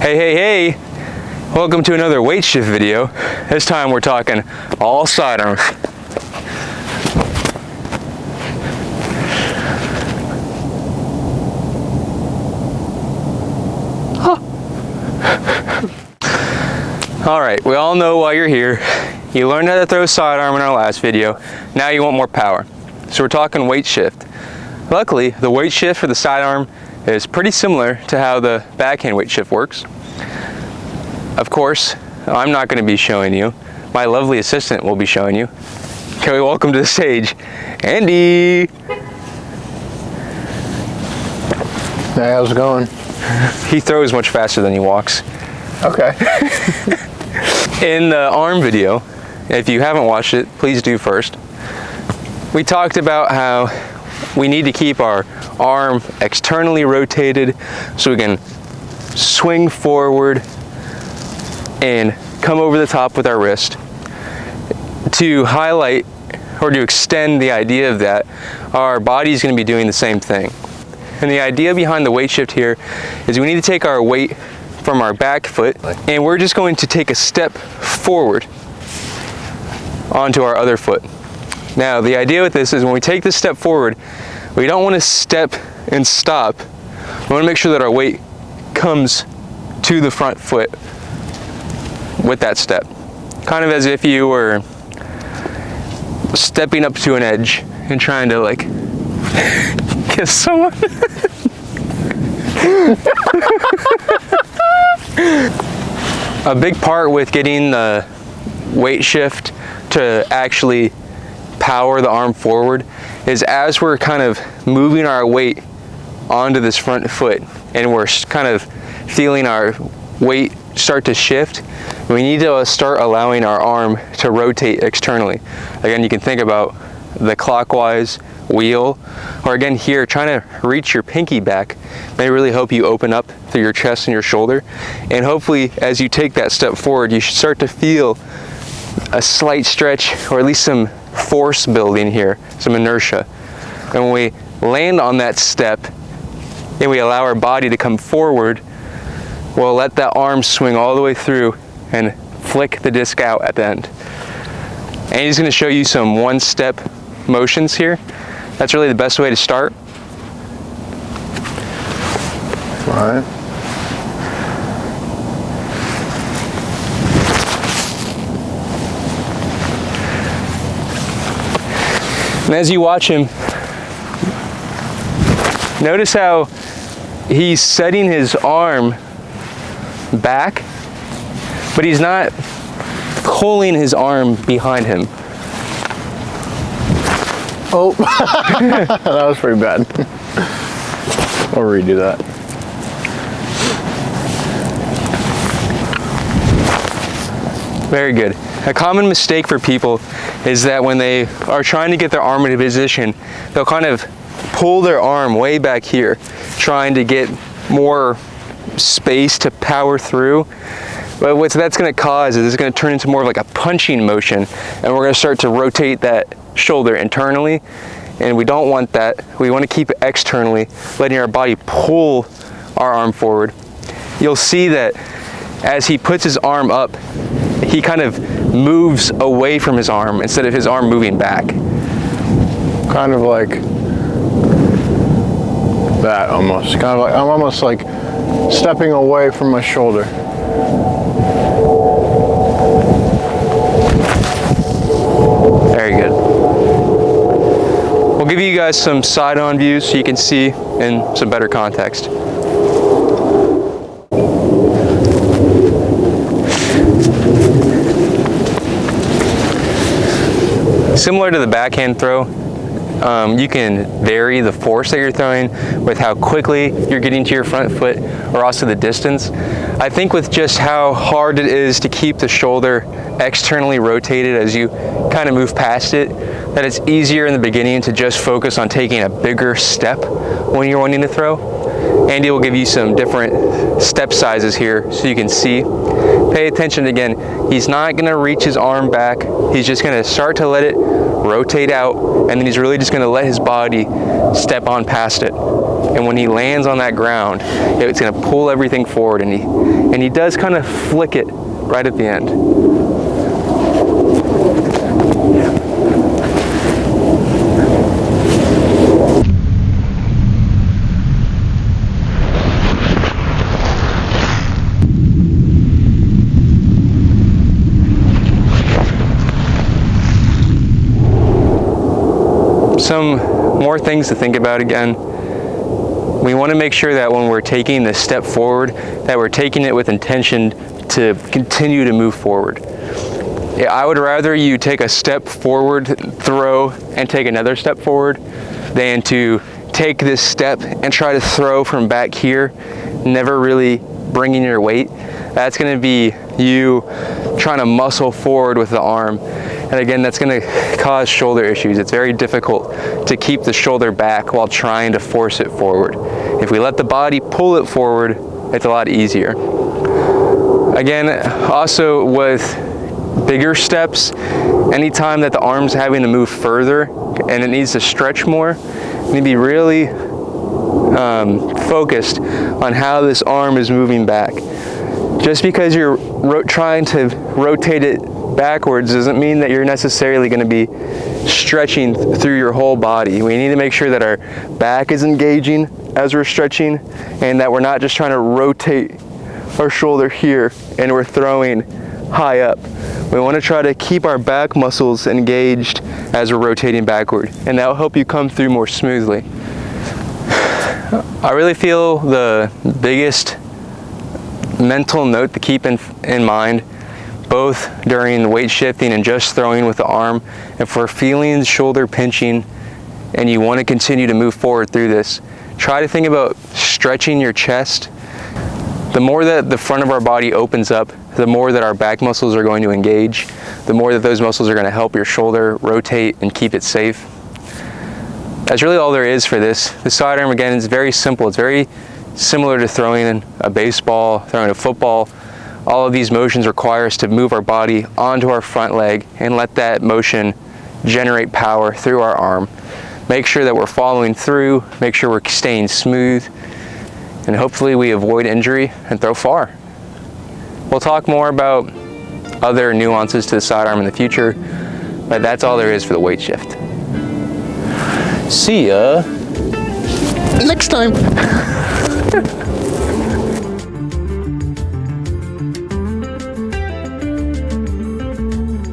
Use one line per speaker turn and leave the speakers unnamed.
Hey, hey, hey! Welcome to another weight shift video. This time we're talking all sidearms. Alright, we all know why you're here. You learned how to throw sidearm in our last video. Now you want more power. So we're talking weight shift. Luckily, the weight shift for the sidearm is pretty similar to how the backhand weight shift works. Of course, I'm not going to be showing you. My lovely assistant will be showing you. Can we welcome to the stage, Andy?
Hey, how's it going?
He throws much faster than he walks.
Okay.
In the arm video, if you haven't watched it, please do first. We talked about how we need to keep our arm externally rotated so we can swing forward and come over the top with our wrist. To highlight or to extend the idea of that, our body is going to be doing the same thing. And the idea behind the weight shift here is we need to take our weight from our back foot and we're just going to take a step forward onto our other foot. Now the idea with this is when we take this step forward, we don't want to step and stop. We want to make sure that our weight comes to the front foot with that step. Kind of as if you were stepping up to an edge and trying to like kiss someone. A big part with getting the weight shift to actually power the arm forward is as we're kind of moving our weight onto this front foot and we're kind of feeling our weight start to shift, we need to start allowing our arm to rotate externally. Again, you can think about the clockwise wheel, or again here, trying to reach your pinky back may really help you open up through your chest and your shoulder. And hopefully as you take that step forward, you should start to feel a slight stretch or at least some force building here, some inertia. And when we land on that step and we allow our body to come forward, we'll let that arm swing all the way through and flick the disc out at the end. And he's going to show you some one-step motions here. That's really the best way to start.
All right.
And as you watch him, notice how he's setting his arm back, but he's not pulling his arm behind him.
Oh, that was pretty bad. I'll redo that.
Very good. A common mistake for people is that when they are trying to get their arm in a position, they'll kind of pull their arm way back here, trying to get more space to power through. But what that's going to cause is it's going to turn into more of like a punching motion, and we're going to start to rotate that shoulder internally, and we don't want that. We want to keep it externally, letting our body pull our arm forward. You'll see that as he puts his arm up, he kind of moves away from his arm instead of his arm moving back.
Kind of like that almost. Kind of like, I'm almost like stepping away from my shoulder.
Very good. We'll give you guys some side-on views so you can see in some better context. Similar to the backhand throw, you can vary the force that you're throwing with how quickly you're getting to your front foot or also the distance. I think with just how hard it is to keep the shoulder externally rotated as you kind of move past it, that it's easier in the beginning to just focus on taking a bigger step when you're wanting to throw. Andy will give you some different step sizes here so you can see. Pay attention again, he's not going to reach his arm back, he's just going to start to let it rotate out, and then he's really just going to let his body step on past it. and when he lands on that ground, it's going to pull everything forward, and he does kind of flick it right at the end. Some more things to think about again. We want to make sure that when we're taking this step forward, that we're taking it with intention to continue to move forward. I would rather you take a step forward, throw, and take another step forward than to take this step and try to throw from back here, never really bringing your weight. That's going to be you trying to muscle forward with the arm. And again, that's going to cause shoulder issues. It's very difficult to keep the shoulder back while trying to force it forward. If we let the body pull it forward, it's a lot easier. Again, also with bigger steps, anytime that the arm's having to move further and it needs to stretch more, you need to be really focused on how this arm is moving back. Just because you're trying to rotate it backwards doesn't mean that you're necessarily going to be stretching through your whole body. We need to make sure that our back is engaging as we're stretching, and that we're not just trying to rotate our shoulder here and we're throwing high up. We want to try to keep our back muscles engaged as we're rotating backward, and that will help you come through more smoothly. I really feel the biggest mental note to keep in mind, both during the weight shifting and just throwing with the arm, if we're feeling shoulder pinching and you want to continue to move forward through this, try to think about stretching your chest. The more that the front of our body opens up, the more that our back muscles are going to engage, the more that those muscles are going to help your shoulder rotate and keep it safe. That's really all there is for this. The sidearm, again, is very simple. It's very similar to throwing a baseball, throwing a football. All of these motions require us to move our body onto our front leg and let that motion generate power through our arm. Make sure that we're following through, make sure we're staying smooth, and hopefully we avoid injury and throw far. We'll talk more about other nuances to the sidearm in the future, but that's all there is for the weight shift. See ya next time.